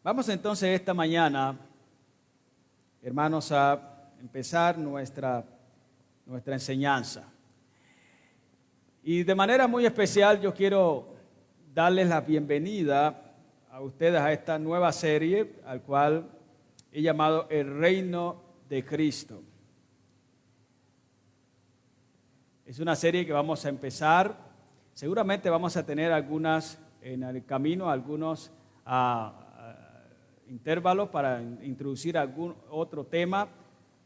Vamos entonces esta mañana, hermanos, a empezar nuestra enseñanza. Y de manera muy especial yo quiero darles la bienvenida a ustedes a esta nueva serie, al cual he llamado El Reino de Cristo. Es una serie que vamos a empezar. Seguramente vamos a tener algunas en el camino, algunos intervalos para introducir algún otro tema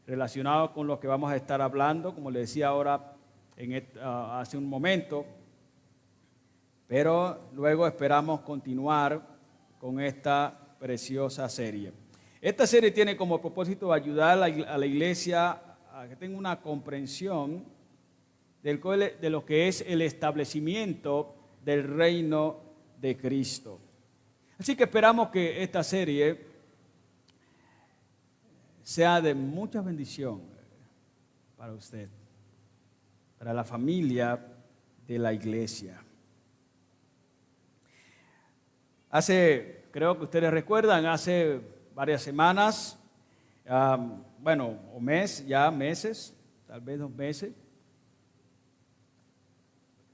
relacionado con lo que vamos a estar hablando, como le decía ahora hace un momento, pero luego esperamos continuar con esta preciosa serie. Esta serie tiene como propósito ayudar a la iglesia a que tenga una comprensión de lo que es el establecimiento del reino de Cristo. Así que esperamos que esta serie sea de mucha bendición para usted, para la familia de la iglesia. Creo que ustedes recuerdan, hace varias semanas, meses, tal vez 2 meses,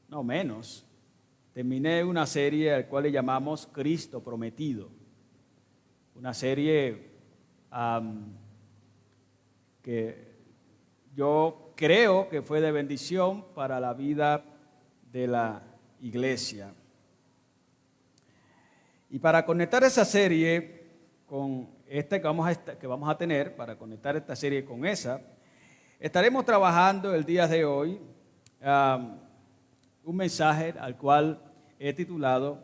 no menos, terminé una serie al cual le llamamos Cristo Prometido. Una serie que yo creo que fue de bendición para la vida de la iglesia. Y para conectar esa serie con esta que vamos a tener, para conectar esta serie con esa, estaremos trabajando el día de hoy un mensaje al cual he titulado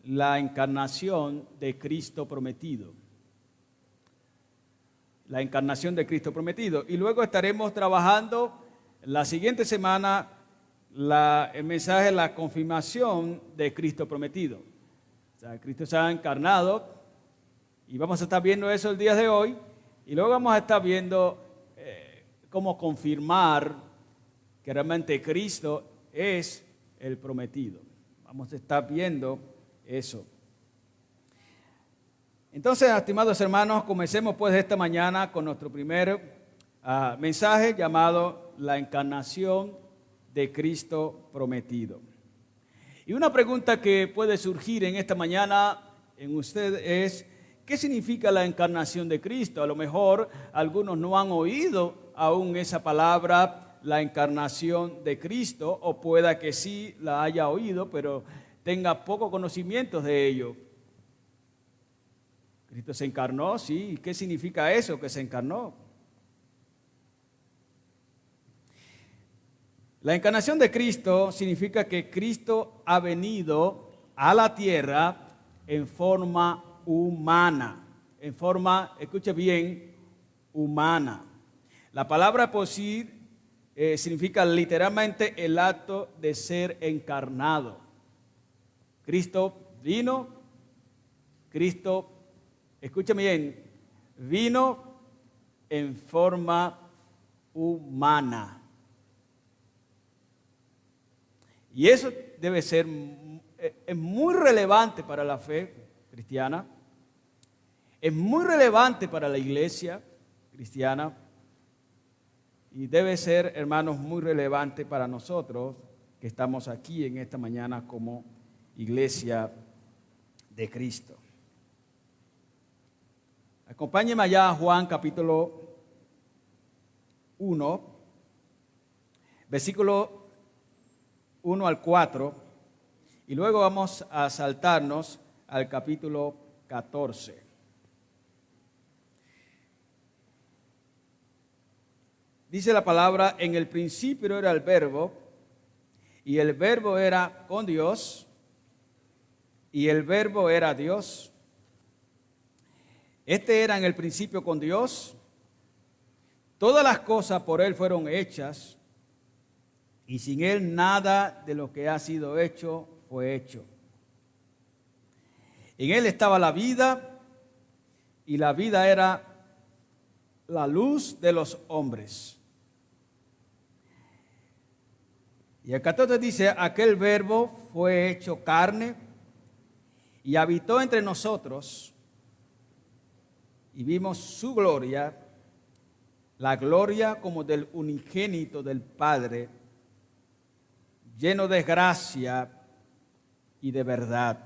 La encarnación de Cristo prometido. La encarnación de Cristo prometido. Y luego estaremos trabajando la siguiente semana el mensaje La confirmación de Cristo prometido. O sea, Cristo se ha encarnado y vamos a estar viendo eso el día de hoy. Y luego vamos a estar viendo cómo confirmar que realmente Cristo es el prometido. Vamos a estar viendo eso. Entonces, estimados hermanos, comencemos pues esta mañana con nuestro primer mensaje llamado La encarnación de Cristo prometido. Y una pregunta que puede surgir en esta mañana en usted es, ¿qué significa la encarnación de Cristo? A lo mejor algunos no han oído aún esa palabra, la encarnación de Cristo, o pueda que sí la haya oído, pero tenga poco conocimiento de ello. Cristo se encarnó, sí. ¿Qué significa eso, que se encarnó? La encarnación de Cristo significa que Cristo ha venido a la tierra en forma humana, en forma, escuche bien, humana. La palabra por sí significa literalmente el acto de ser encarnado. Cristo vino, escúchame bien, vino en forma humana. Y eso debe ser es muy relevante para la fe cristiana, es muy relevante para la iglesia cristiana y debe ser, hermanos, muy relevante para nosotros que estamos aquí en esta mañana como iglesia de Cristo. Acompáñenme allá a Juan capítulo 1, versículo 1 al 4, y luego vamos a saltarnos al capítulo 14. Dice la palabra, en el principio era el Verbo, y el Verbo era con Dios, y el Verbo era Dios. Este era en el principio con Dios. Todas las cosas por Él fueron hechas, y sin Él nada de lo que ha sido hecho fue hecho. En Él estaba la vida, y la vida era la luz de los hombres. Y el 14 dice, aquel Verbo fue hecho carne y habitó entre nosotros, y vimos su gloria, la gloria como del unigénito del Padre, lleno de gracia y de verdad.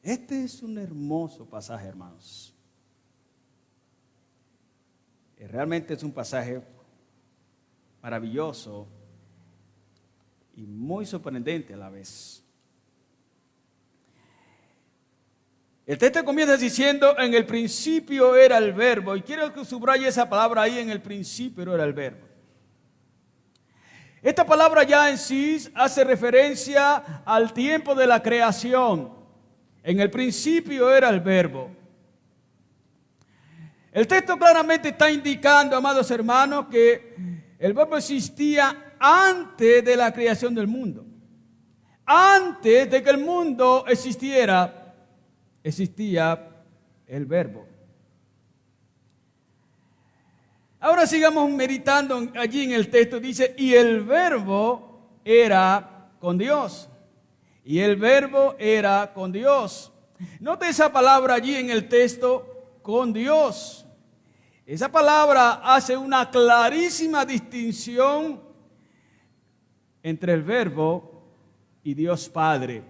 Este es un hermoso pasaje, hermanos. Realmente es un pasaje maravilloso y muy sorprendente a la vez. El texto comienza diciendo, en el principio era el verbo, y quiero que subraye esa palabra ahí, en el principio era el verbo. Esta palabra ya en sí hace referencia al tiempo de la creación. En el principio era el verbo. El texto claramente está indicando, amados hermanos, que el verbo existía antes de la creación del mundo. Antes de que el mundo existiera, existía el verbo. Ahora sigamos meditando allí en el texto. Dice, y el verbo era con Dios. Y el verbo era con Dios. Note esa palabra allí en el texto, con Dios. Esa palabra hace una clarísima distinción entre el verbo y Dios Padre.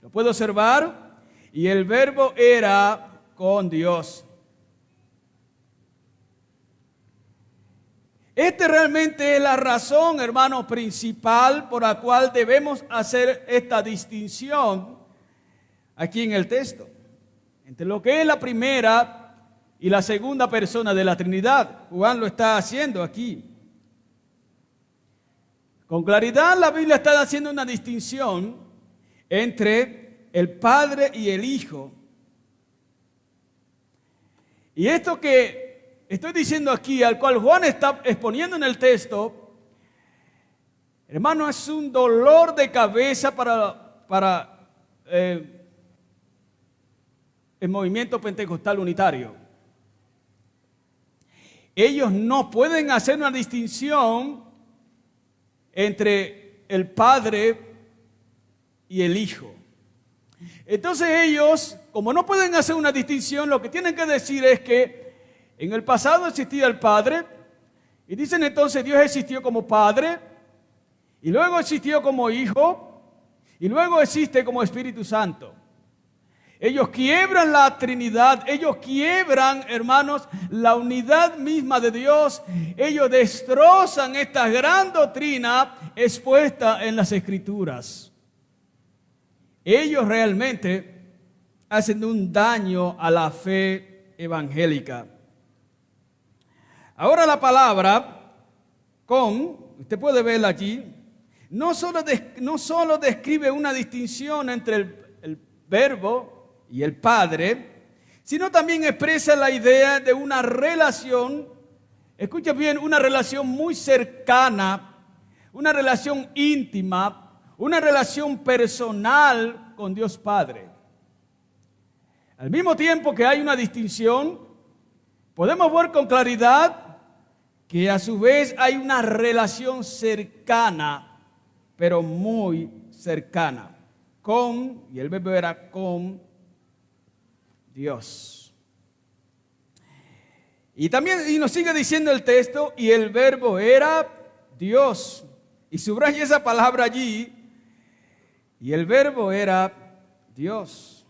¿Lo puedo observar? Y el verbo era con Dios. Esta realmente es la razón, hermano, principal por la cual debemos hacer esta distinción aquí en el texto, entre lo que es la primera y la segunda persona de la Trinidad. Juan lo está haciendo aquí. Con claridad la Biblia está haciendo una distinción entre el Padre y el Hijo. Y esto que estoy diciendo aquí, al cual Juan está exponiendo en el texto, hermano, es un dolor de cabeza para el movimiento pentecostal unitario. Ellos no pueden hacer una distinción entre el Padre y el Hijo. Entonces ellos, como no pueden hacer una distinción, lo que tienen que decir es que en el pasado existía el Padre, y dicen entonces Dios existió como Padre, y luego existió como Hijo, y luego existe como Espíritu Santo. Ellos quiebran la Trinidad, ellos quiebran, hermanos, la unidad misma de Dios. Ellos destrozan esta gran doctrina expuesta en las Escrituras. Ellos realmente hacen un daño a la fe evangélica. Ahora la palabra con, usted puede verla allí, no solo describe una distinción entre el verbo y el Padre, sino también expresa la idea de una relación, escucha bien, una relación muy cercana, una relación íntima, una relación personal con Dios Padre. Al mismo tiempo que hay una distinción, podemos ver con claridad que a su vez hay una relación cercana, pero muy cercana, con, y el verbo era con Dios. Y también, y nos sigue diciendo el texto, y el verbo era Dios. Y subraya esa palabra allí, y el verbo era Dios.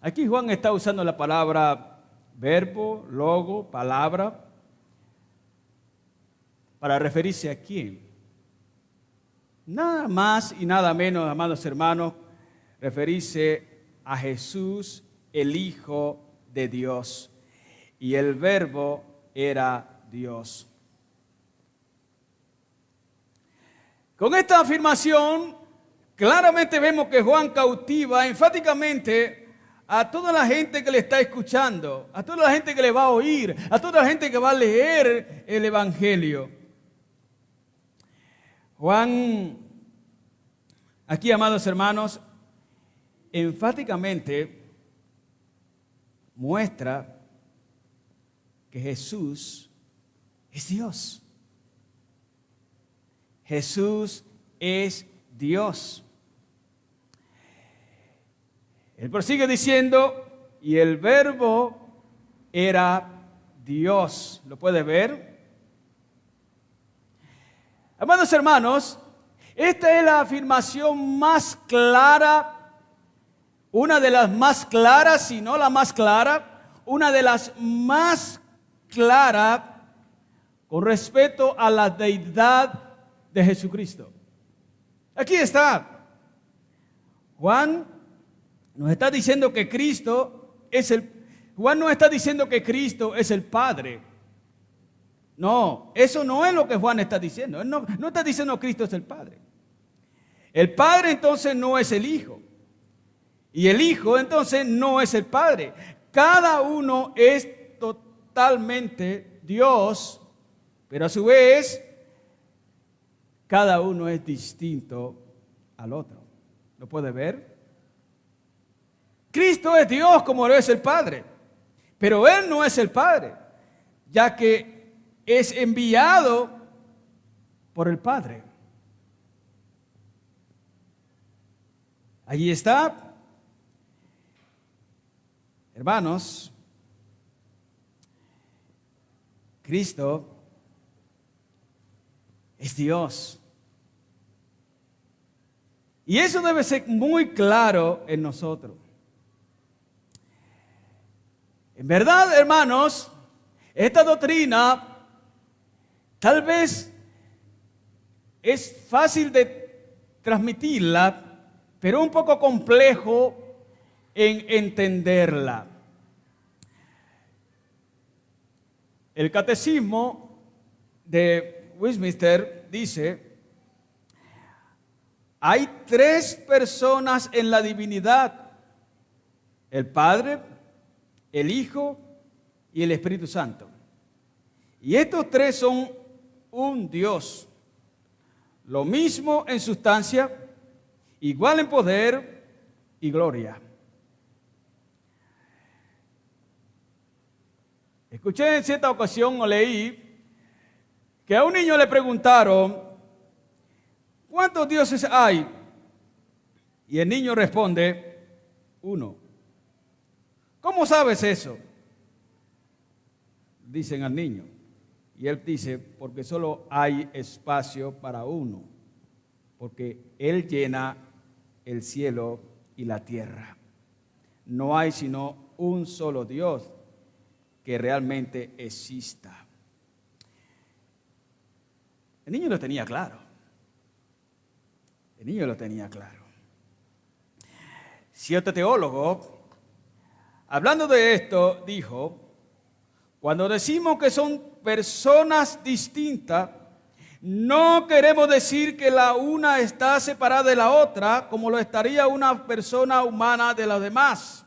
Aquí Juan está usando la palabra verbo, logo, palabra, para referirse a quién. Nada más y nada menos, amados hermanos, referirse a Jesús, el Hijo de Dios. Y el verbo era Dios. Con esta afirmación, claramente vemos que Juan cautiva enfáticamente a toda la gente que le está escuchando, a toda la gente que le va a oír, a toda la gente que va a leer el Evangelio. Juan, aquí, amados hermanos, enfáticamente muestra que Jesús es Dios. Jesús es Dios. Él prosigue diciendo, y el verbo era Dios. ¿Lo puede ver? Amados hermanos, esta es la afirmación más clara, una de las más claras, si no la más clara, una de las más claras con respecto a la deidad de Jesucristo. Aquí está. Juan nos está diciendo que Juan no está diciendo que Cristo es el Padre. No, eso no es lo que Juan está diciendo. Él no está diciendo que Cristo es el Padre. El Padre entonces no es el Hijo. Y el Hijo entonces no es el Padre. Cada uno es totalmente Dios, pero a su vez, cada uno es distinto al otro. ¿Lo puede ver? Cristo es Dios como lo es el Padre, pero Él no es el Padre, ya que es enviado por el Padre. Allí está. Hermanos, Cristo es Dios. Y eso debe ser muy claro en nosotros. En verdad, hermanos, esta doctrina tal vez es fácil de transmitirla, pero un poco complejo en entenderla. El catecismo de Westminster dice: hay tres personas en la divinidad: el Padre, el Hijo y el Espíritu Santo. Y estos tres son un Dios, lo mismo en sustancia, igual en poder y gloria. Escuché en cierta ocasión o leí que a un niño le preguntaron: ¿cuántos dioses hay? Y el niño responde: uno. ¿Cómo sabes eso? Dicen al niño. Y él dice: porque solo hay espacio para uno, porque Él llena el cielo y la tierra. No hay sino un solo Dios que realmente exista. El niño lo tenía claro. El niño lo tenía claro. Cierto teólogo, hablando de esto, dijo: cuando decimos que son personas distintas, no queremos decir que la una está separada de la otra, como lo estaría una persona humana de las demás.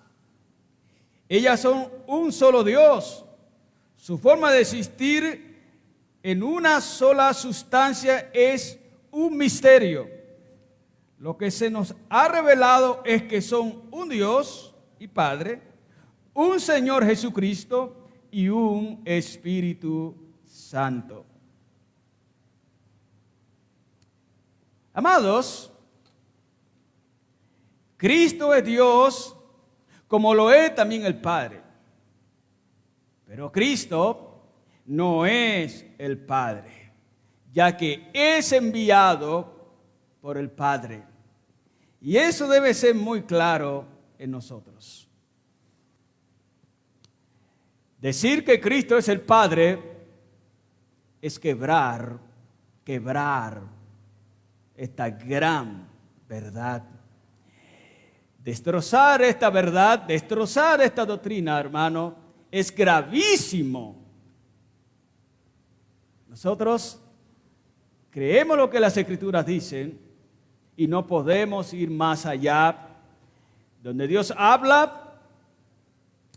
Ellas son un solo Dios. Su forma de existir en una sola sustancia es un misterio. Lo que se nos ha revelado es que son un Dios y Padre, un Señor Jesucristo y un Espíritu Santo. Amados, Cristo es Dios como lo es también el Padre. Pero Cristo no es el Padre, ya que es enviado por el Padre. Y eso debe ser muy claro en nosotros. Decir que Cristo es el Padre es quebrar esta gran verdad. Destrozar esta verdad, destrozar esta doctrina, hermano, es gravísimo. Nosotros creemos lo que las Escrituras dicen y no podemos ir más allá. Donde Dios habla,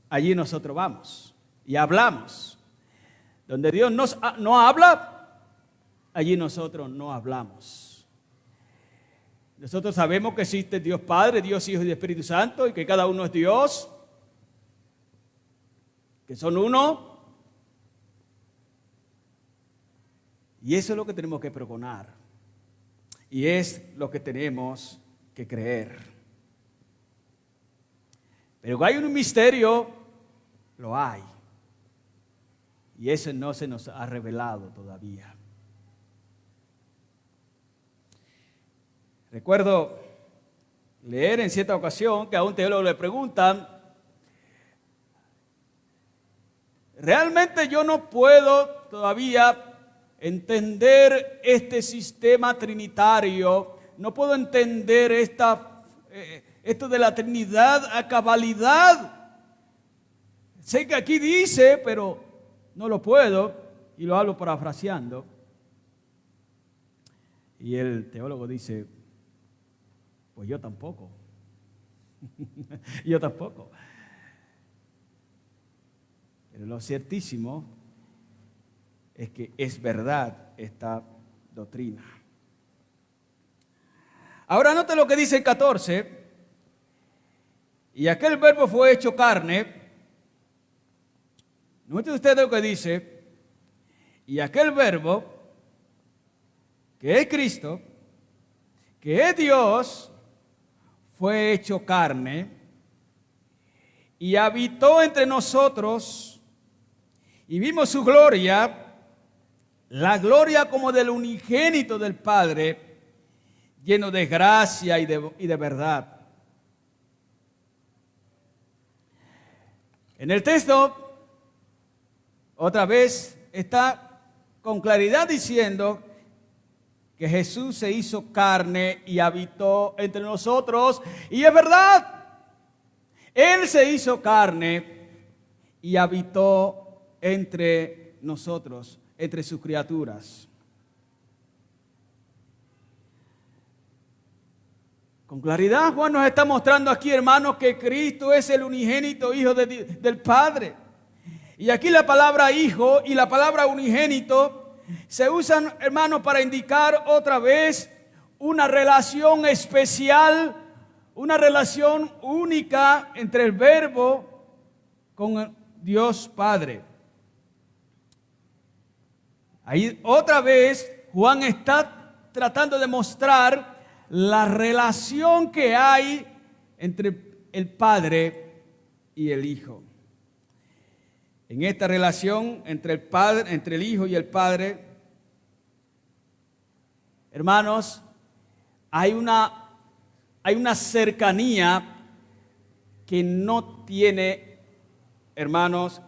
allí nosotros vamos y hablamos. Donde Dios no habla, allí nosotros no hablamos. Nosotros sabemos que existe Dios Padre, Dios Hijo y Espíritu Santo, y que cada uno es Dios, que son uno. Y eso es lo que tenemos que pregonar. Y es lo que tenemos que creer. Pero que hay un misterio, lo hay. Y ese no se nos ha revelado todavía. Recuerdo leer en cierta ocasión que a un teólogo le preguntan: realmente yo no puedo todavía entender este sistema trinitario, no puedo entender esto de la Trinidad a cabalidad. Sé que aquí dice, pero no lo puedo, y lo hablo parafraseando. Y el teólogo dice: pues yo tampoco. Yo tampoco. Pero lo ciertísimo es que es verdad esta doctrina. Ahora note lo que dice el 14. Y aquel verbo fue hecho carne. Note usted lo que dice. Y aquel verbo, que es Cristo, que es Dios, fue hecho carne y habitó entre nosotros, y vimos su gloria, la gloria como del unigénito del Padre, lleno de gracia y de verdad. En el texto, otra vez, está con claridad diciendo que Jesús se hizo carne y habitó entre nosotros. Y es verdad, Él se hizo carne y habitó entre nosotros, entre sus criaturas. Con claridad Juan nos está mostrando aquí, hermanos, que Cristo es el unigénito Hijo del Padre. Y aquí la palabra hijo y la palabra unigénito se usan, hermanos, para indicar otra vez una relación especial, una relación única entre el Verbo con Dios Padre. Ahí otra vez Juan está tratando de mostrar la relación que hay entre el Padre y el Hijo. En esta relación entre el Padre, entre el Hijo y el Padre, hermanos, hay una cercanía que no tiene, hermanos,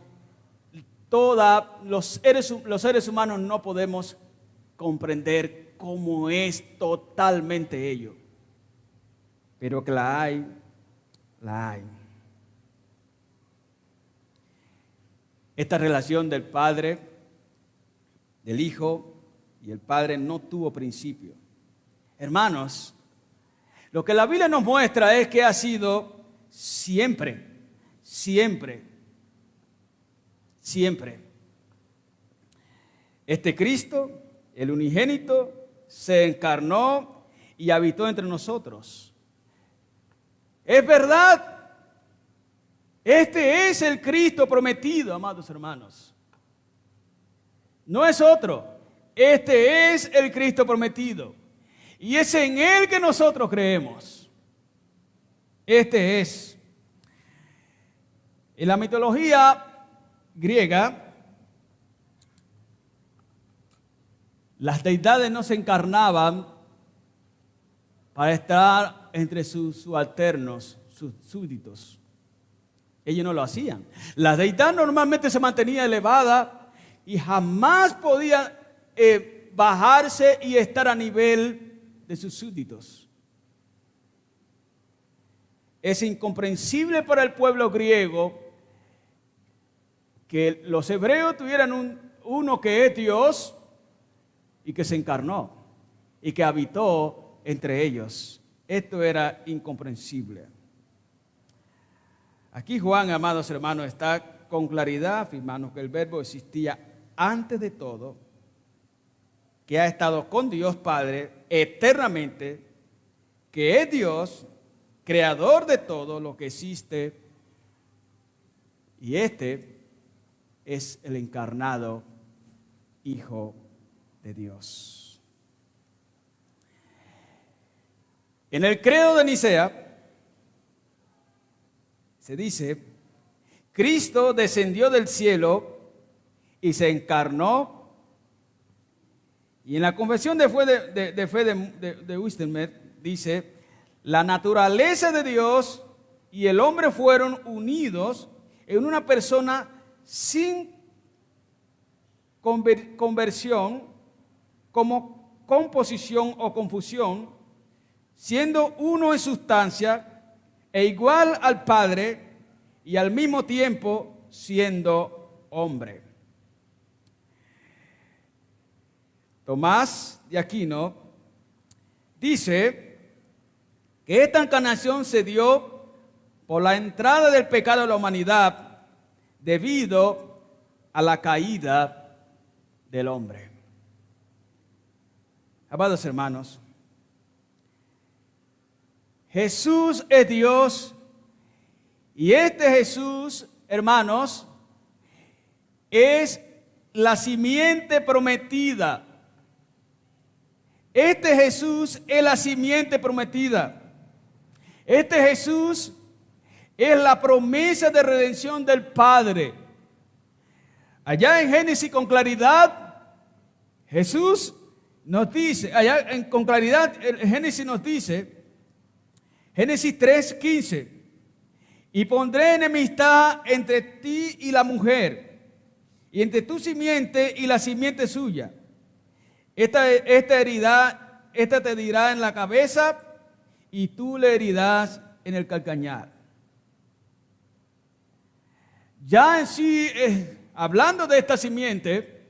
los seres humanos no podemos comprender cómo es totalmente ello. Pero que la hay, la hay. Esta relación del Padre, del Hijo y el Padre no tuvo principio. Hermanos, lo que la Biblia nos muestra es que ha sido siempre, siempre, siempre. Este Cristo, el unigénito, se encarnó y habitó entre nosotros. Es verdad. Este es el Cristo prometido, amados hermanos. No es otro. Este es el Cristo prometido. Y es en Él que nosotros creemos. Este es. En la mitología griega, las deidades no se encarnaban para estar entre sus subalternos, sus súbditos. Ellos no lo hacían. La deidad normalmente se mantenía elevada y jamás podía bajarse y estar a nivel de sus súbditos. Es incomprensible para el pueblo griego que los hebreos tuvieran uno que es Dios y que se encarnó y que habitó entre ellos. Esto era incomprensible. Aquí Juan, amados hermanos, está con claridad afirmando que el Verbo existía antes de todo, que ha estado con Dios Padre eternamente, que es Dios, creador de todo lo que existe, y este es el encarnado Hijo de Dios. En el credo de Nicea se dice: Cristo descendió del cielo y se encarnó. Y en la confesión de fe de Wittenberg dice: la naturaleza de Dios y el hombre fueron unidos en una persona sin conversión, como composición o confusión, siendo uno en sustancia e igual al Padre y al mismo tiempo siendo hombre. Tomás de Aquino dice que esta encarnación se dio por la entrada del pecado de la humanidad debido a la caída del hombre. Amados hermanos, Jesús es Dios y este Jesús, hermanos, es la simiente prometida. Este Jesús es la simiente prometida. Este Jesús es la promesa de redención del Padre. Allá en Génesis con claridad, Jesús nos dice, con claridad Génesis nos dice, Génesis 3:15, y pondré enemistad entre ti y la mujer, y entre tu simiente y la simiente suya. Esta te herirá en la cabeza y tú le herirás en el calcañar. Ya en sí, hablando de esta simiente,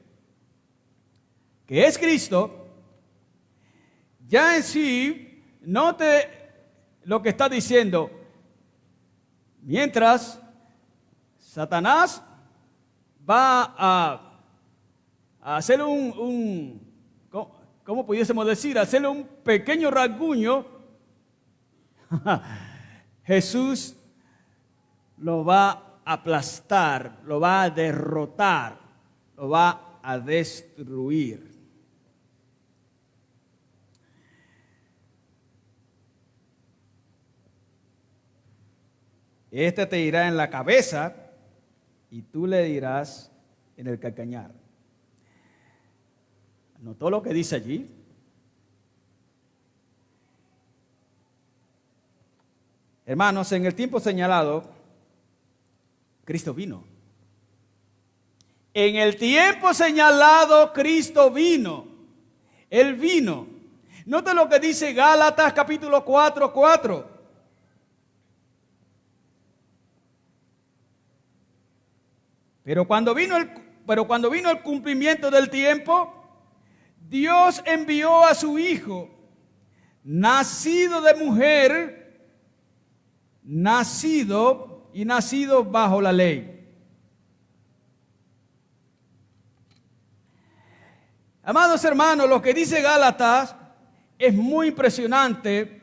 que es Cristo, ya en sí, note lo que está diciendo. Mientras Satanás va a hacer ¿cómo pudiésemos decir? Hacerle un pequeño rasguño, Jesús lo va a aplastar, lo va a derrotar, lo va a destruir. Este te irá en la cabeza y tú le dirás en el calcañar. ¿Notó lo que dice allí? Hermanos, en el tiempo señalado, Cristo vino. En el tiempo señalado, Cristo vino. Él vino. Nota lo que dice Gálatas capítulo 4:4. Pero cuando vino el cumplimiento del tiempo, Dios envió a su Hijo, nacido de mujer, nacido bajo la ley. Amados hermanos, lo que dice Gálatas es muy impresionante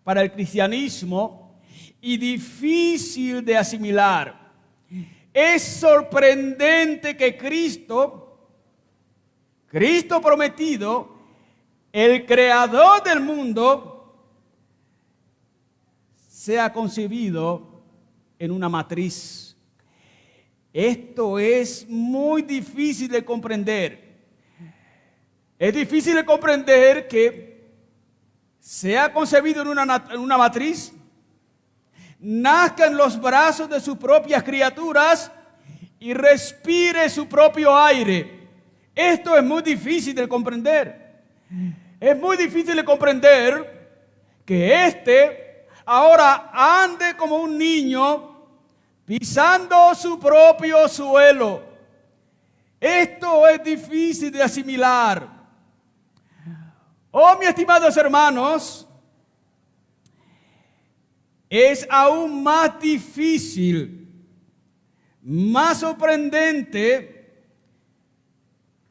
para el cristianismo y difícil de asimilar. Es sorprendente que Cristo prometido, el creador del mundo, sea concebido en una matriz. Esto es muy difícil de comprender. Es difícil de comprender que sea concebido en una matriz, nazca en los brazos de sus propias criaturas y respire su propio aire. Esto es muy difícil de comprender. Es muy difícil de comprender que ahora ande como un niño pisando su propio suelo. Esto es difícil de asimilar. Oh, mis estimados hermanos, es aún más difícil, más sorprendente,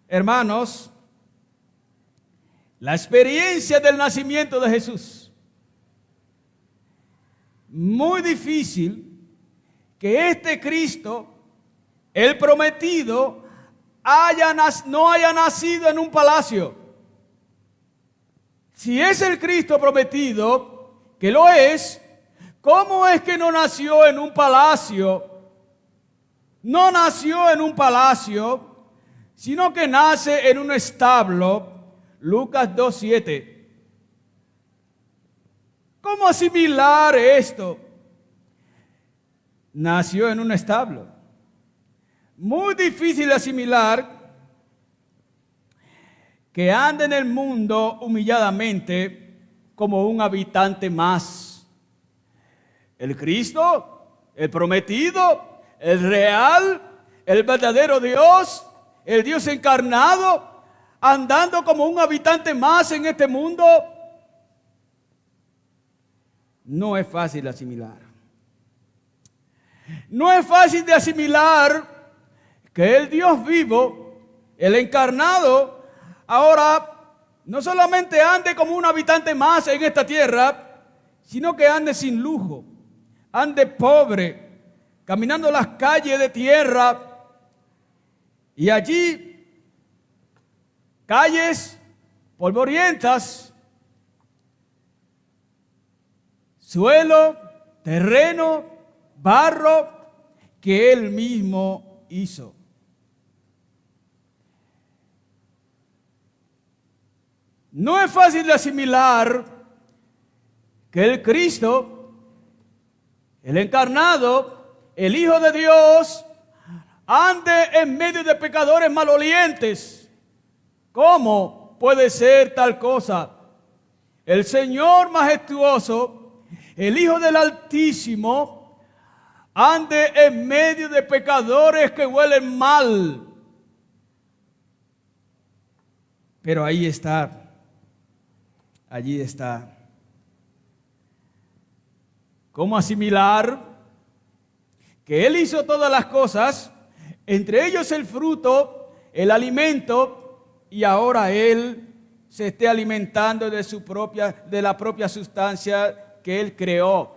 hermanos, la experiencia del nacimiento de Jesús. Muy difícil que este Cristo, el prometido, no haya nacido en un palacio. Si es el Cristo prometido, que lo es, ¿cómo es que no nació en un palacio? No nació en un palacio, sino que nace en un establo. Lucas 2:7. ¿Cómo asimilar esto? Nació en un establo. Muy difícil de asimilar que ande en el mundo humilladamente como un habitante más. El Cristo, el prometido, el real, el verdadero Dios, el Dios encarnado, andando como un habitante más en este mundo, no es fácil de asimilar. No es fácil de asimilar que el Dios vivo, el encarnado, ahora no solamente ande como un habitante más en esta tierra, sino que ande sin lujo, ande pobre, caminando las calles de tierra, y allí calles polvorientas, suelo, terreno, barro que él mismo hizo. No es fácil de asimilar que el Cristo, el encarnado, el Hijo de Dios, ande en medio de pecadores malolientes. ¿Cómo puede ser tal cosa? El Señor majestuoso, el Hijo del Altísimo, ande en medio de pecadores que huelen mal. Pero ahí está, allí está. ¿Cómo asimilar que Él hizo todas las cosas, entre ellos el fruto, el alimento, y ahora Él se esté alimentando de la propia sustancia que Él creó?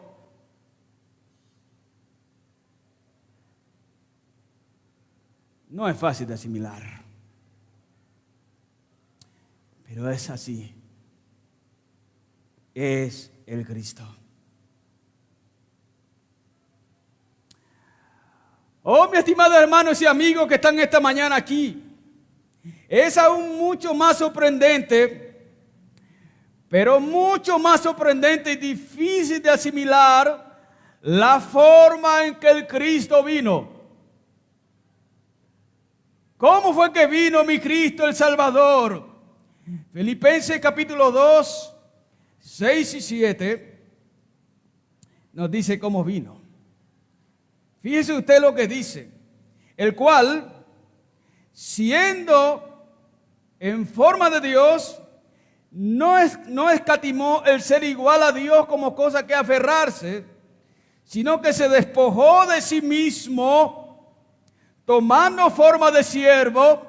No es fácil de asimilar, pero es así. Es el Cristo. Oh, mis estimados hermanos y amigos que están esta mañana aquí, es aún mucho más sorprendente, pero mucho más sorprendente y difícil de asimilar la forma en que el Cristo vino. ¿Cómo fue que vino mi Cristo el Salvador? Filipenses capítulo 2, 6 y 7 nos dice cómo vino. Fíjese usted lo que dice, el cual, siendo en forma de Dios, no escatimó el ser igual a Dios como cosa que aferrarse, sino que se despojó de sí mismo, tomando forma de siervo,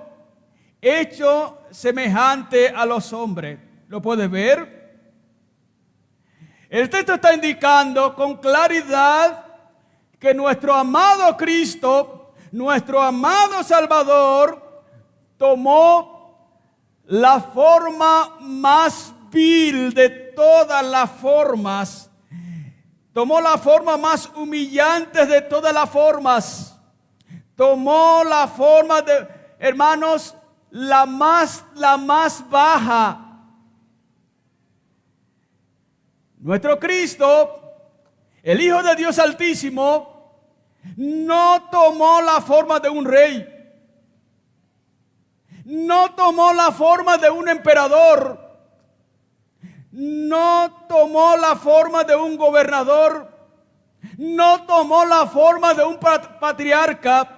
hecho semejante a los hombres. ¿Lo puedes ver? El texto está indicando con claridad que nuestro amado Cristo, nuestro amado Salvador, tomó la forma más vil de todas las formas, tomó la forma más humillante de todas las formas, tomó la forma de, hermanos, la más baja. Nuestro Cristo, el Hijo de Dios Altísimo, no tomó la forma de un rey, no tomó la forma de un emperador, no tomó la forma de un gobernador, no tomó la forma de un patriarca.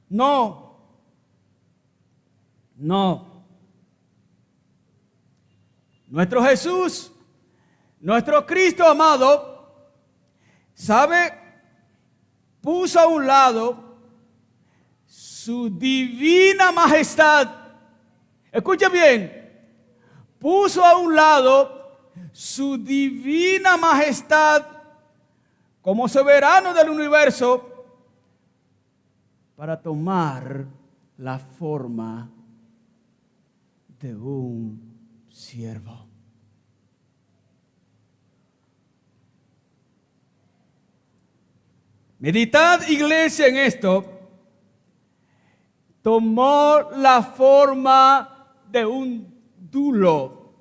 No. Nuestro Jesús, nuestro Cristo amado, ¿sabe? Puso a un lado su divina majestad. Escucha bien. Puso a un lado su divina majestad como soberano del universo para tomar la forma de un siervo. Meditad, iglesia, en esto. Tomó la forma de un dulo.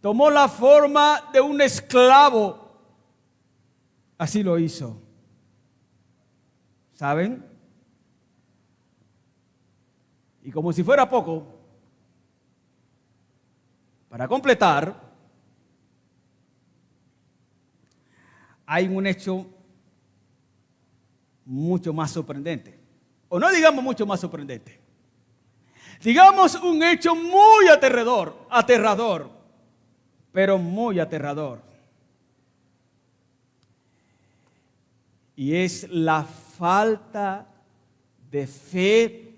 Tomó la forma de un esclavo. Así lo hizo. ¿Saben? Y como si fuera poco, para completar, hay un hecho mucho más sorprendente. O no digamos mucho más sorprendente. Digamos un hecho muy aterrador, pero muy aterrador. Y es la falta de fe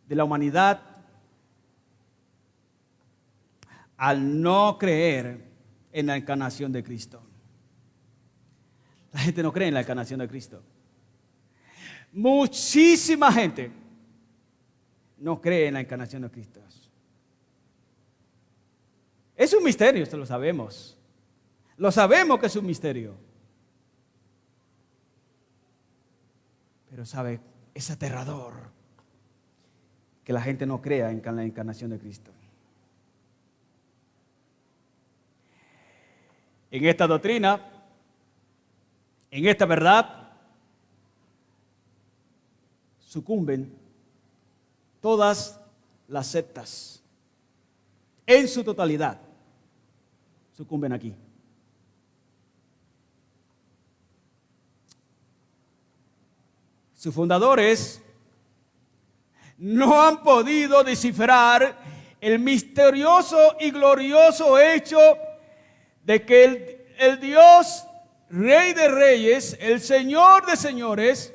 de la humanidad al no creer en la encarnación de Cristo. La gente no cree en la encarnación de Cristo. Muchísima gente no cree en la encarnación de Cristo. Es un misterio, esto lo sabemos. Lo sabemos que es un misterio. Pero sabe, es aterrador que la gente no crea en la encarnación de Cristo. En esta doctrina, en esta verdad, sucumben todas las sectas. En su totalidad, sucumben aquí. Sus fundadores no han podido descifrar el misterioso y glorioso hecho de que el Dios, Rey de Reyes, el Señor de Señores,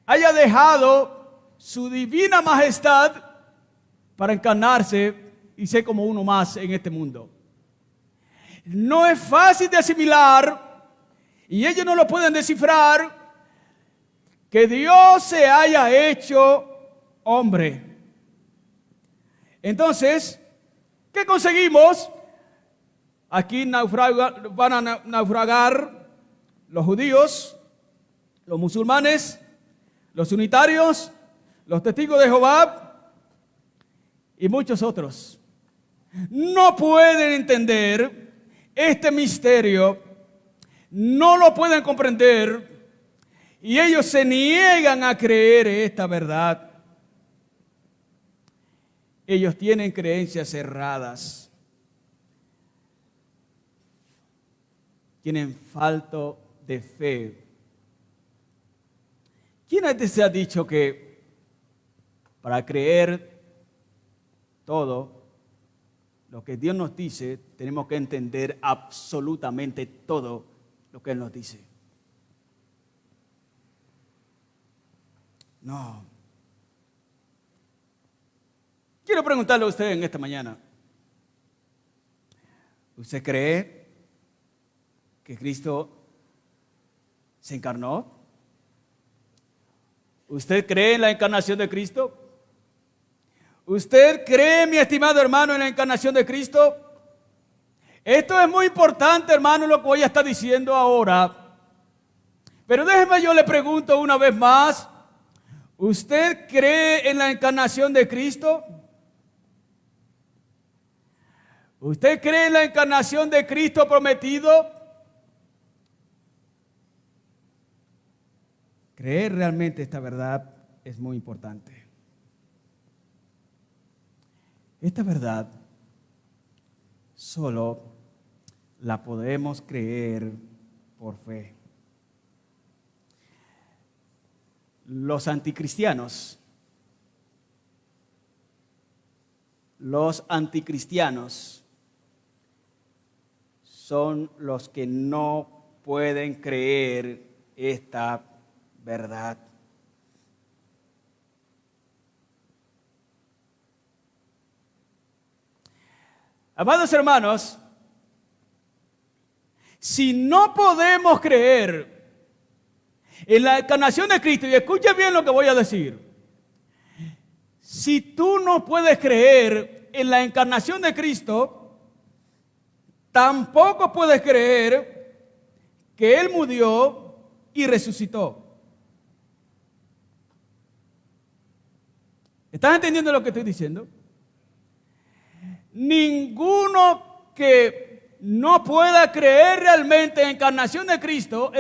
haya dejado su divina majestad para encarnarse y ser como uno más en este mundo. No es fácil de asimilar y ellos no lo pueden descifrar, que Dios se haya hecho hombre. Entonces, ¿qué conseguimos? Aquí van a naufragar los judíos, los musulmanes, los unitarios, los testigos de Jehová y muchos otros. No pueden entender este misterio, no lo pueden comprender. Y ellos se niegan a creer esta verdad. Ellos tienen creencias cerradas. Tienen falta de fe. ¿Quién antes se ha dicho que para creer todo lo que Dios nos dice, tenemos que entender absolutamente todo lo que Él nos dice? No. Quiero preguntarle a usted en esta mañana. ¿Usted cree que Cristo se encarnó? ¿Usted cree en la encarnación de Cristo? ¿Usted cree, mi estimado hermano, en la encarnación de Cristo? Esto es muy importante, hermano, lo que voy a estar diciendo ahora. Pero déjeme, yo le pregunto una vez más. ¿Usted cree en la encarnación de Cristo? ¿Usted cree en la encarnación de Cristo prometido? Creer realmente esta verdad es muy importante. Esta verdad solo la podemos creer por fe. Los anticristianos son los que no pueden creer esta verdad. Amados hermanos, si no podemos creer en la encarnación de Cristo, y escucha bien lo que voy a decir. Si tú no puedes creer en la encarnación de Cristo, tampoco puedes creer que Él murió y resucitó. ¿Estás entendiendo lo que estoy diciendo? Ninguno que no pueda creer realmente en la encarnación de Cristo,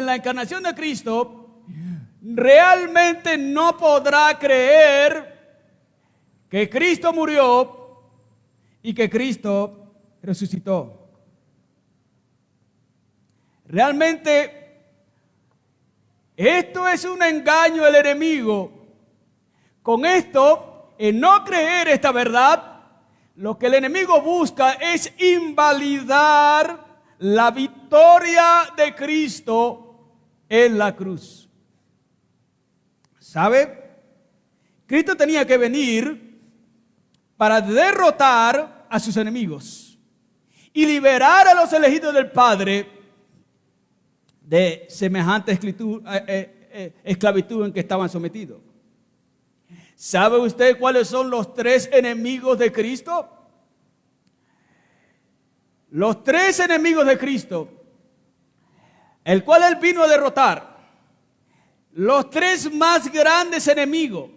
realmente no podrá creer que Cristo murió y que Cristo resucitó. Realmente esto es un engaño del enemigo. Con esto, en no creer esta verdad, lo que el enemigo busca es invalidar la victoria de Cristo en la cruz. ¿Sabe? Cristo tenía que venir para derrotar a sus enemigos y liberar a los elegidos del Padre de semejante esclavitud en que estaban sometidos. ¿Sabe usted cuáles son los 3 enemigos de Cristo? Los 3 enemigos de Cristo, el cual Él vino a derrotar. Los 3 más grandes enemigos,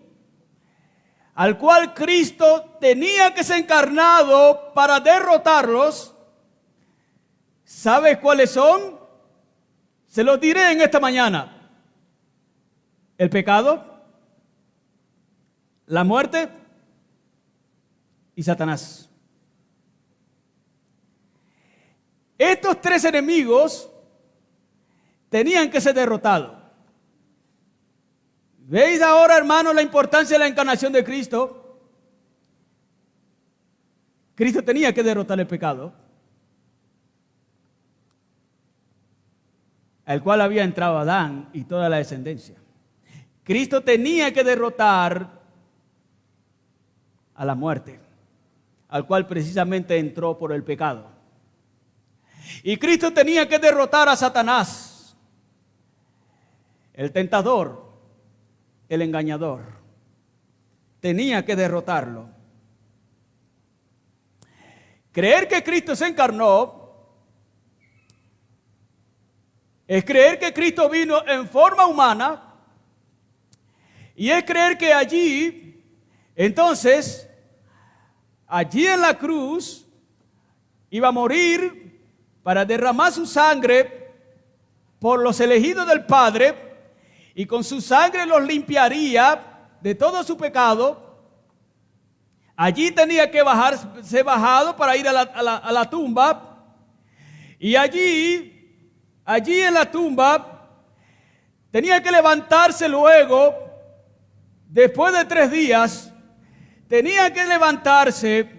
al cual Cristo tenía que ser encarnado para derrotarlos. ¿Sabe cuáles son? Se los diré en esta mañana. El pecado, la muerte y Satanás. Estos 3 enemigos tenían que ser derrotados. ¿Veis ahora, hermanos, la importancia de la encarnación de Cristo? Cristo tenía que derrotar el pecado, al cual había entrado Adán y toda la descendencia. Cristo tenía que derrotar a la muerte, al cual precisamente entró por el pecado. Y Cristo tenía que derrotar a Satanás, el tentador, el engañador. Tenía que derrotarlo. Creer que Cristo se encarnó es creer que Cristo vino en forma humana, y es creer que allí, entonces, allí en la cruz, iba a morir para derramar su sangre por los elegidos del Padre, y con su sangre los limpiaría de todo su pecado. Allí tenía que ser bajado para ir a la tumba, y allí en la tumba tenía que levantarse luego, después de 3 días, tenía que levantarse,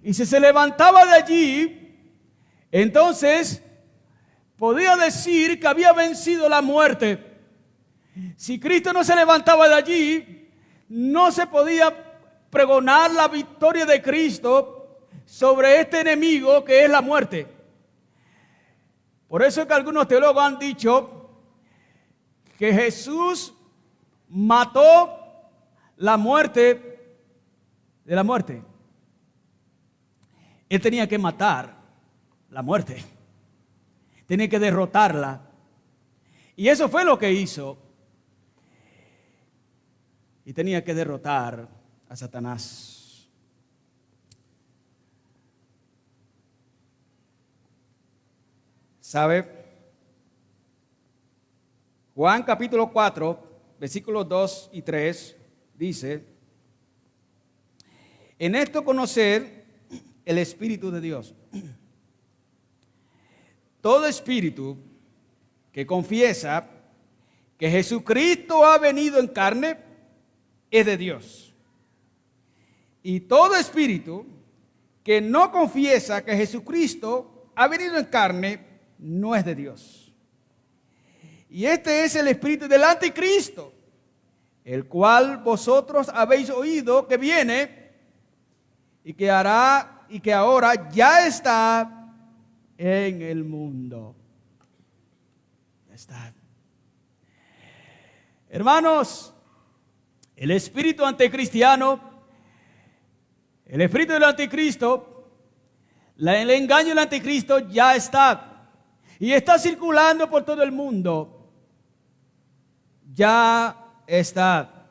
y si se levantaba de allí, entonces podía decir que había vencido la muerte. Si Cristo no se levantaba de allí, no se podía pregonar la victoria de Cristo sobre este enemigo que es la muerte. Por eso es que algunos teólogos han dicho que Jesús mató la muerte de la muerte. Él tenía que matar la muerte, tenía que derrotarla, y eso fue lo que hizo. Y tenía que derrotar a Satanás. ¿Sabe? Juan capítulo 4, versículos 2 y 3 dice: en esto conocer el Espíritu de Dios. Todo espíritu que confiesa que Jesucristo ha venido en carne es de Dios. Y todo espíritu que no confiesa que Jesucristo ha venido en carne no es de Dios. Y este es el espíritu del anticristo, el cual vosotros habéis oído que viene y que ahora ya está en el mundo. Ya está. Hermanos, el espíritu anticristiano, el espíritu del anticristo, el engaño del anticristo ya está. y está circulando por todo el mundo, ya está.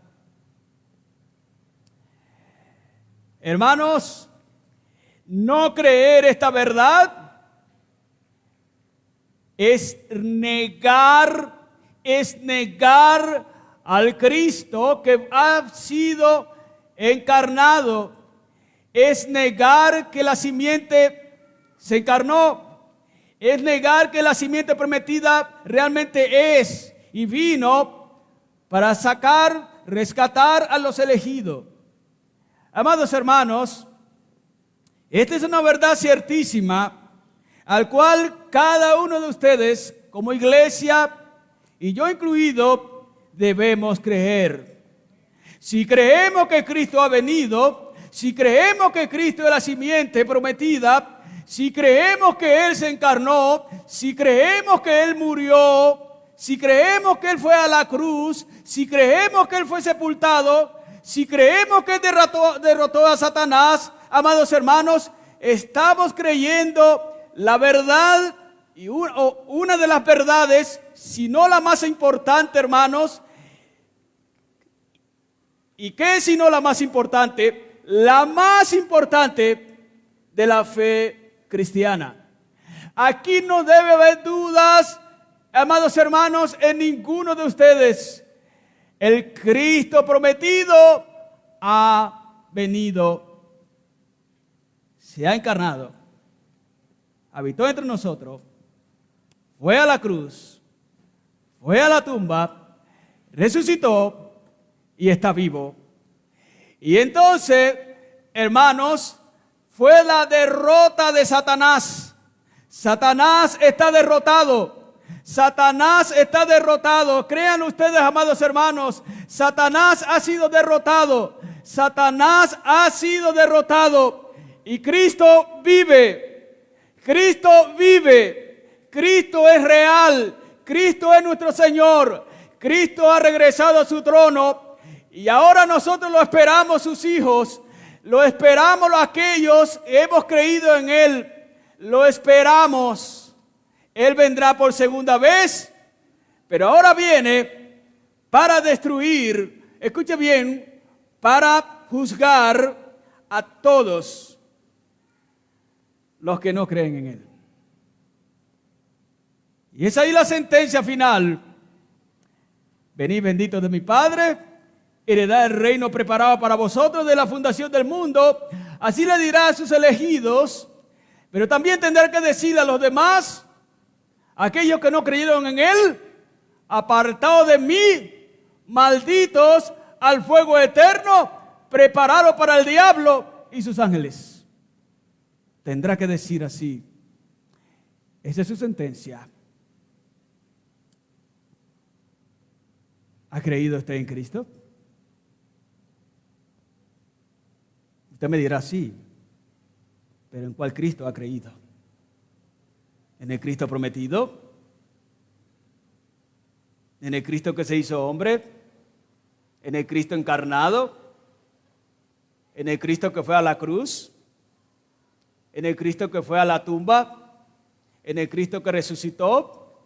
Hermanos, no creer esta verdad es negar al Cristo que ha sido encarnado, es negar que la simiente se encarnó, es negar que la simiente prometida realmente es y vino para rescatar a los elegidos. Amados hermanos, esta es una verdad ciertísima al cual cada uno de ustedes como iglesia y yo incluido debemos creer. Si creemos que Cristo ha venido, si creemos que Cristo es la simiente prometida, si creemos que Él se encarnó, si creemos que Él murió, si creemos que Él fue a la cruz, si creemos que Él fue sepultado, si creemos que Él derrotó a Satanás, amados hermanos, estamos creyendo la verdad y una de las verdades, si no la más importante, hermanos. ¿Y qué es si no la más importante? La más importante de la fe cristiana. Aquí no debe haber dudas, amados hermanos, en ninguno de ustedes. El Cristo prometido ha venido, se ha encarnado, habitó entre nosotros, fue a la cruz, fue a la tumba, resucitó y está vivo. Y entonces, hermanos, fue la derrota de Satanás. Satanás está derrotado. Satanás está derrotado. Crean ustedes, amados hermanos, Satanás ha sido derrotado. Satanás ha sido derrotado. Y Cristo vive. Cristo vive. Cristo es real. Cristo es nuestro Señor. Cristo ha regresado a su trono. Y ahora nosotros lo esperamos, sus hijos. Lo esperamos aquellos que hemos creído en Él. Lo esperamos. Él vendrá por segunda vez, pero ahora viene para destruir, escuche bien, para juzgar a todos los que no creen en Él. Y es ahí la sentencia final. Venid benditos de mi Padre, heredad el reino preparado para vosotros de la fundación del mundo. Así le dirá a sus elegidos, pero también tendrá que decirle a los demás, aquellos que no creyeron en Él, apartados de mí, malditos al fuego eterno, preparado para el diablo y sus ángeles. Tendrá que decir así. Esa es su sentencia. ¿Ha creído usted en Cristo? Usted me dirá sí, pero ¿en cuál Cristo ha creído? ¿En el Cristo prometido? ¿En el Cristo que se hizo hombre? ¿En el Cristo encarnado? ¿En el Cristo que fue a la cruz? ¿En el Cristo que fue a la tumba? ¿En el Cristo que resucitó?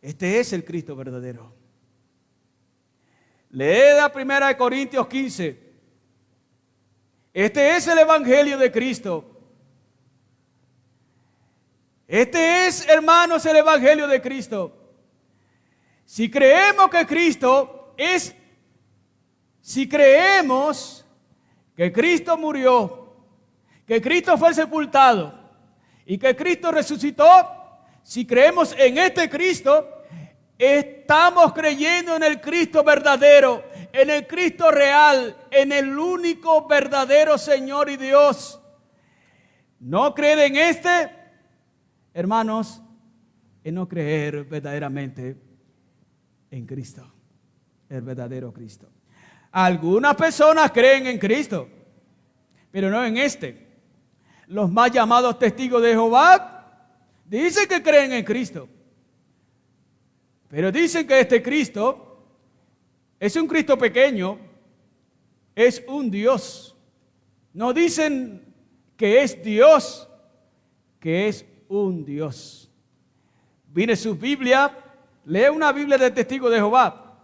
Este es el Cristo verdadero. Lee la 1 Corintios 15. Este es el Evangelio de Cristo. Este es, hermanos, el Evangelio de Cristo. Si creemos que Cristo es, si creemos que Cristo murió, que Cristo fue sepultado y que Cristo resucitó, si creemos en este Cristo, estamos creyendo en el Cristo verdadero, en el Cristo real, en el único verdadero Señor y Dios. No creer en este, hermanos, es no creer verdaderamente en Cristo, el verdadero Cristo. Algunas personas creen en Cristo, pero no en este. Los más llamados testigos de Jehová dicen que creen en Cristo, pero dicen que este Cristo es un Cristo pequeño, es un Dios. No dicen que es Dios, que es un Dios. Mire su Biblia, lee una Biblia de Testigo de Jehová.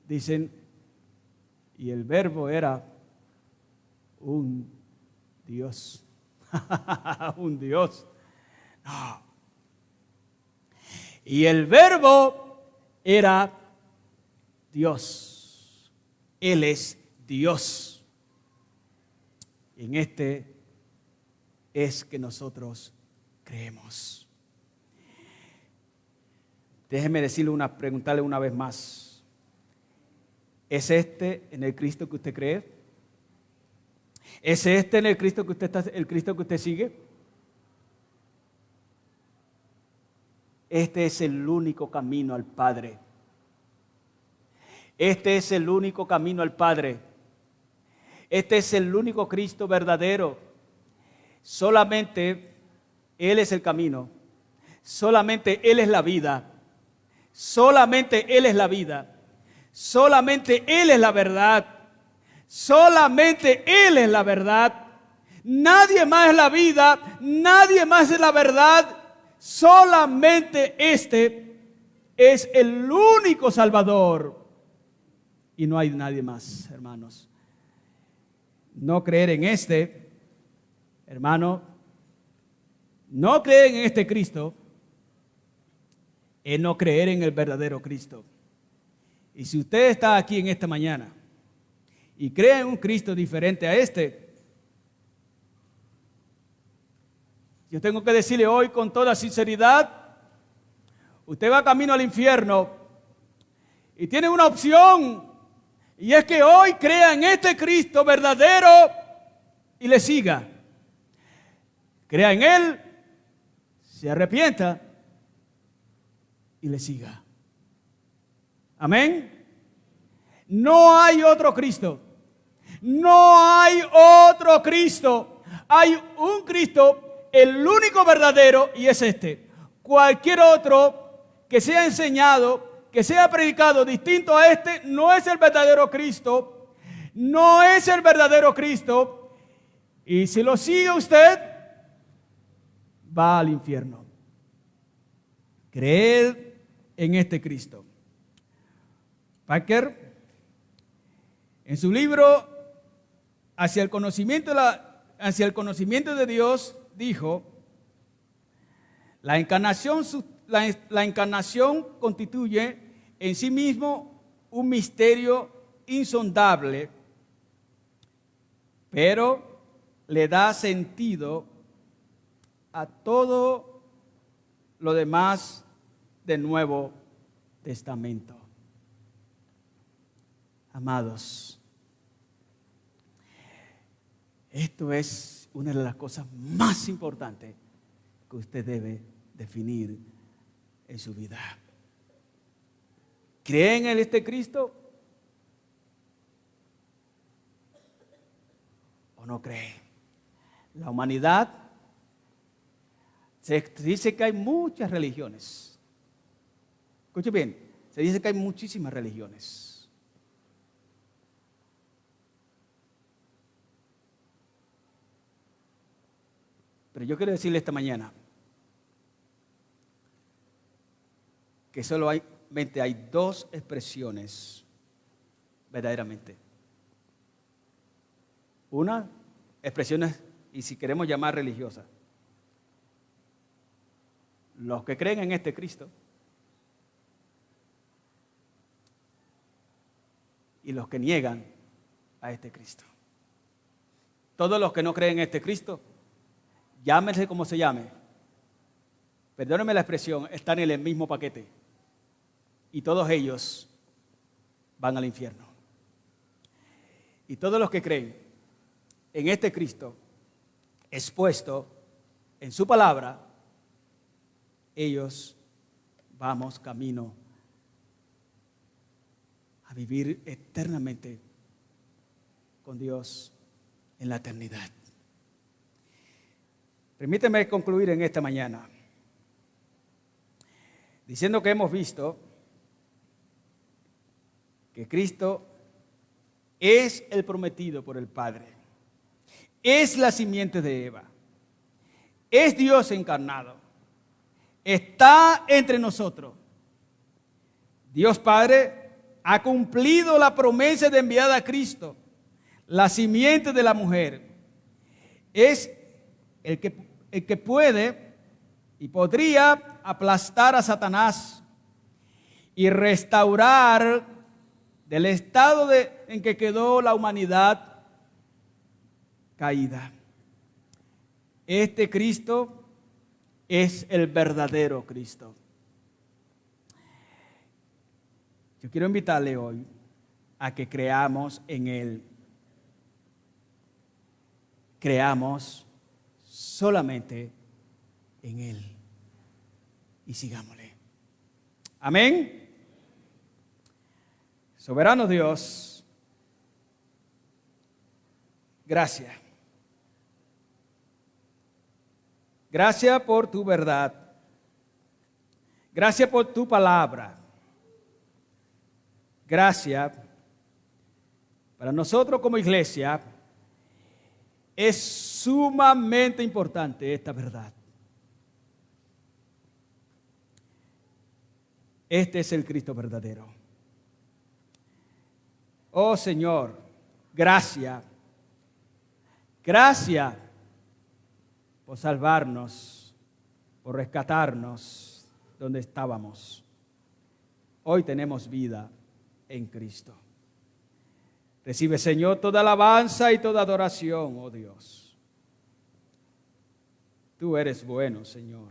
Dicen, y el verbo era un Dios. Un Dios. No. Y el verbo era Dios. Él es Dios. En este es que nosotros creemos. Déjeme preguntarle una vez más. ¿Es este en el Cristo que usted cree? ¿Es este en el Cristo que el Cristo que usted sigue? Este es el único camino al Padre. Este es el único camino al Padre. Este es el único Cristo verdadero. Solamente Él es el camino. Solamente Él es la vida. Solamente Él es la vida. Solamente Él es la verdad. Solamente Él es la verdad. Nadie más es la vida. Nadie más es la verdad. Solamente este es el único Salvador. Y no hay nadie más, hermanos. No creer en este, hermano, no creer en este Cristo, es no creer en el verdadero Cristo. Y si usted está aquí en esta mañana y cree en un Cristo diferente a este, yo tengo que decirle hoy con toda sinceridad, usted va camino al infierno y tiene una opción, y es que hoy crea en este Cristo verdadero y le siga. Crea en Él, se arrepienta y le siga. Amén. No hay otro Cristo. No hay otro Cristo. Hay un Cristo, el único verdadero, y es este. Cualquier otro que sea enseñado, que sea predicado distinto a este, no es el verdadero Cristo. No es el verdadero Cristo. Y si lo sigue usted, va al infierno. Creed en este Cristo. Parker, en su libro Hacia el conocimiento de Dios, dijo: la encarnación constituye en sí mismo un misterio insondable, pero le da sentido a todo lo demás del Nuevo Testamento. Amados, esto es una de las cosas más importantes que usted debe definir en su vida. ¿Creen en este Cristo o no cree? La humanidad, se dice que hay muchas religiones. Escuche bien, se dice que hay muchísimas religiones. Pero yo quiero decirle esta mañana que solamente hay dos expresiones verdaderamente. Una, expresiones, y si queremos llamar religiosas. Los que creen en este Cristo y los que niegan a este Cristo. Todos los que no creen en este Cristo, llámese como se llame, perdónenme la expresión, están en el mismo paquete. Y todos ellos van al infierno. Y todos los que creen en este Cristo expuesto en su palabra, ellos vamos camino a vivir eternamente con Dios en la eternidad. Permíteme concluir en esta mañana diciendo que hemos visto que Cristo es el prometido por el Padre. Es la simiente de Eva. Es Dios encarnado. Está entre nosotros. Dios Padre ha cumplido la promesa de enviar a Cristo, la simiente de la mujer. Es el que puede y podría aplastar a Satanás y restaurar del estado en que quedó la humanidad caída. Este Cristo es el verdadero Cristo. Yo quiero invitarle hoy a que creamos en Él. Creamos solamente en Él y sigámosle. Amén. Soberano Dios, gracias. Gracias por tu verdad. Gracias por tu palabra. Gracias. Para nosotros como iglesia es sumamente importante esta verdad. Este es el Cristo verdadero. Oh Señor, gracias. Gracias por salvarnos, por rescatarnos donde estábamos. Hoy tenemos vida en Cristo. Recibe, Señor, toda alabanza y toda adoración, oh Dios. Tú eres bueno, Señor,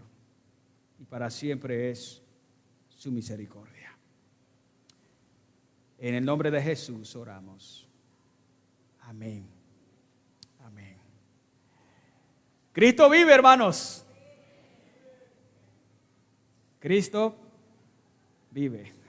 y para siempre es su misericordia. En el nombre de Jesús oramos. Amén. Amén. Cristo vive, hermanos. Cristo vive.